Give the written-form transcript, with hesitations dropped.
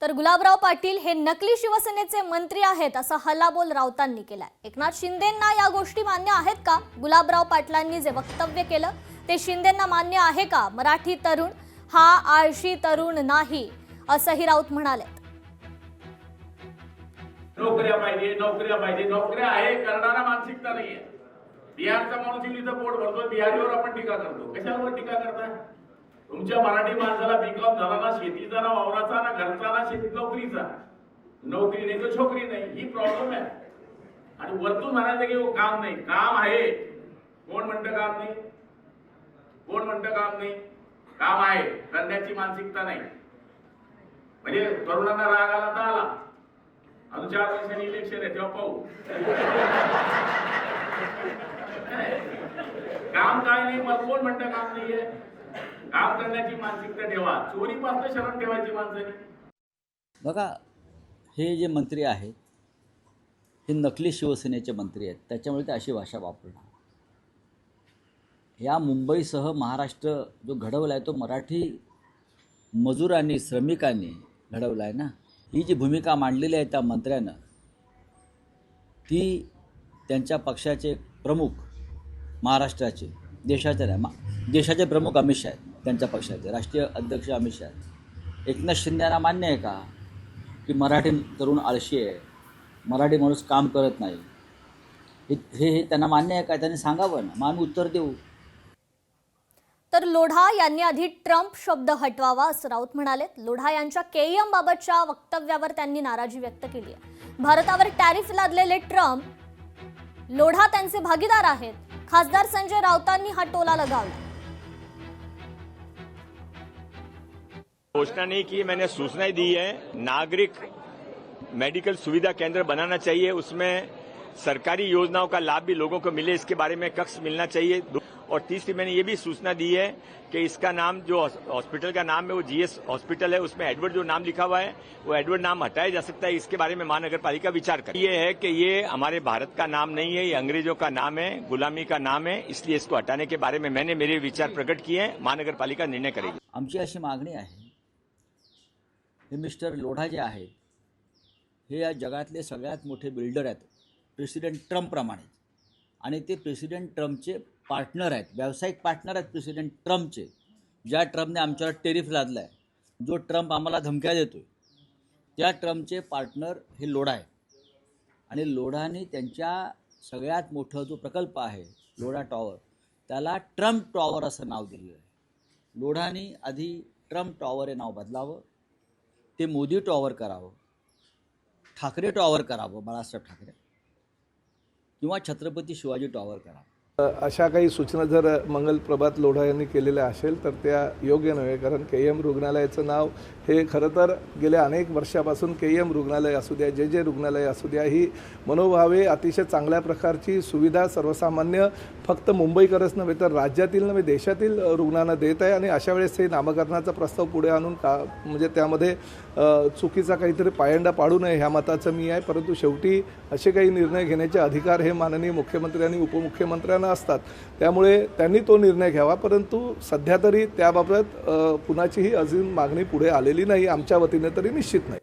तर गुलाबराव पाटील हे नकली शिवसेनेचे मंत्री आहेत असा हल्लाबोल राऊतांनी केलाय। एकनाथ शिंदेंना या गोष्टी मान्य आहेत का? गुलाबराव पाटलांनी जे वक्तव्य केलं ते शिंदेंना मान्य आहे का? मराठी तरुण हा आळशी तरुण नाही असंही राऊत म्हणाले। नोकऱ्या पाहिजे नोकऱ्या आहे करणारा मानसिकता नाहीये। बिहारचा माणूस इथं पोट भरतो, बिहारीवर आपण टीका करतो। कशावर टीका करताय? तुमच्या मराठी माणसाला बीकॉम झाला ना, शेतीचा ना, वावराचा ना, घरचा ना, शेतीत नोकरीचा, नोकरी नाही तर छोकरी नाही, ही प्रॉब्लेम आहे। आणि वरतून म्हणायचं की काम नाही, काम आहे। कोण म्हणतं काम नाही? कोण म्हणतं काम नाही? काम आहे, करण्याची मानसिकता नाही। म्हणजे तरुणांना राग आला तर आला, अजून 4 वर्षांनी इलेक्शन आहे तेव्हा पाहू। काम काय नाही, मग कोण म्हणतं काम नाहीये? काम करण्याची मानसिकता ठेवा, चोरीपासून शरण ठेवायची माणसाने। बघा, हे जे मंत्री आहेत हे नकली शिवसेनेचे मंत्री आहेत, त्याच्यामुळे ते अशी भाषा वापरणार। या मुंबईसह महाराष्ट्र जो घडवला आहे तो मराठी मजुरांनी, श्रमिकांनी घडवला आहे ना। ही जी भूमिका मांडलेली आहे त्या मंत्र्यानं, ती त्यांच्या पक्षाचे प्रमुख महाराष्ट्राचे, देशाचे प्रमुख अमित शहा आहेत, त्यांच्या पक्षाचे राष्ट्रीय अध्यक्ष अमित शहा आहेत। एकनाथ शिंदेंना मान्य आहे का की मराठी तरुण आळशी आहे, मराठी माणूस काम करत नाही? हे त्यांना मान्य आहे का? त्यांनी सांगावं ना, मग आम्ही उत्तर देऊ। तर लोढा यांनी आधी ट्रम्प शब्द हटवावा असं राऊत म्हणाले। लोढा यांच्या केएम बाबतच्या वक्तव्यावर त्यांनी नाराजी व्यक्त केली आहे। भारतावर टॅरिफ लादलेले ट्रम्प, लोढा त्यांचे भागीदार आहेत। खासदार संजय राऊतांनी हा टोला लगावला। घोषणा नहीं की, मैंने सूचनाएं दी है। नागरिक मेडिकल सुविधा केंद्र बनाना चाहिए, उसमें सरकारी योजनाओं का लाभ भी लोगों को मिले, इसके बारे में कक्ष मिलना चाहिए। और तीसरी मैंने ये भी सूचना दी है कि इसका नाम, जो हॉस्पिटल का नाम है वो जीएस हॉस्पिटल है, उसमें एडवर्ड जो नाम लिखा हुआ है वो एडवर्ड नाम हटाया जा सकता है। इसके बारे में महानगर पालिका विचार करे। ये है कि ये हमारे भारत का नाम नहीं है, ये अंग्रेजों का नाम है, गुलामी का नाम है, इसलिए इसको हटाने के बारे में मैंने मेरे विचार प्रकट किए हैं। महानगर पालिका निर्णय करेगी। आमची अशी मागणी आहे, हे मिस्टर लोढा जे आहेत हे या जगातले सगळ्यात मोठे बिल्डर आहेत, प्रेसिडेंट ट्रम्पप्रमाणे, आणि ते प्रेसिडेंट ट्रम्पचे पार्टनर आहेत, व्यावसायिक पार्टनर आहेत प्रेसिडेंट ट्रम्पचे। ज्या ट्रम्पने आमच्यावर टेरिफ लादला आहे, जो ट्रम्प आम्हाला धमक्या देतोय, त्या ट्रम्पचे पार्टनर हे लोढा आहे। आणि लोढाने त्यांच्या सगळ्यात मोठं जो प्रकल्प आहे लोढा टॉवर, त्याला ट्रम्प टॉवर असं नाव दिलेलं आहे। लोढाने आधी ट्रम्प टॉवर हे नाव बदलावं, ते मोदी टॉवर करावं, ठाकरे टॉवर करावं, बाळासाहेब ठाकरे, किंवा छत्रपती शिवाजी टॉवर करावं। अशा काही सूचना जर मंगलप्रभात लोढा यांनी केलेल्या असेल तर त्या योग्य नव्हे, कारण केएम रुग्णालयाचं नाव हे खरं तर गेल्या अनेक वर्षापासून केएम रुग्णालय असू द्या, जे रुग्णालय असू द्या, ही मनोभावे अतिशय चांगल्या प्रकारची सुविधा सर्वसामान्य फक्त मुंबईकरच नव्हे तर राज्यातील नव्हे देशातील रुग्णांना देत आहे। आणि अशा वेळेस हे नामकरणाचा प्रस्ताव पुढे आणून म्हणजे त्यामध्ये चुकीचा काहीतरी पायंडा पाडू नये ह्या मताचं मी आहे। परंतु शेवटी असे काही निर्णय घेण्याचे अधिकार हे माननीय मुख्यमंत्री आणि उपमुख्यमंत्र्यांना असतात, त्यामुळे त्यांनी तो निर्णय घ्यावा। परंतु सध्या तरी त्याबाबत कुणाचीही अजून मागणी पुढे आलेली नाही, आमच्या वतीने तरी निश्चित नाही।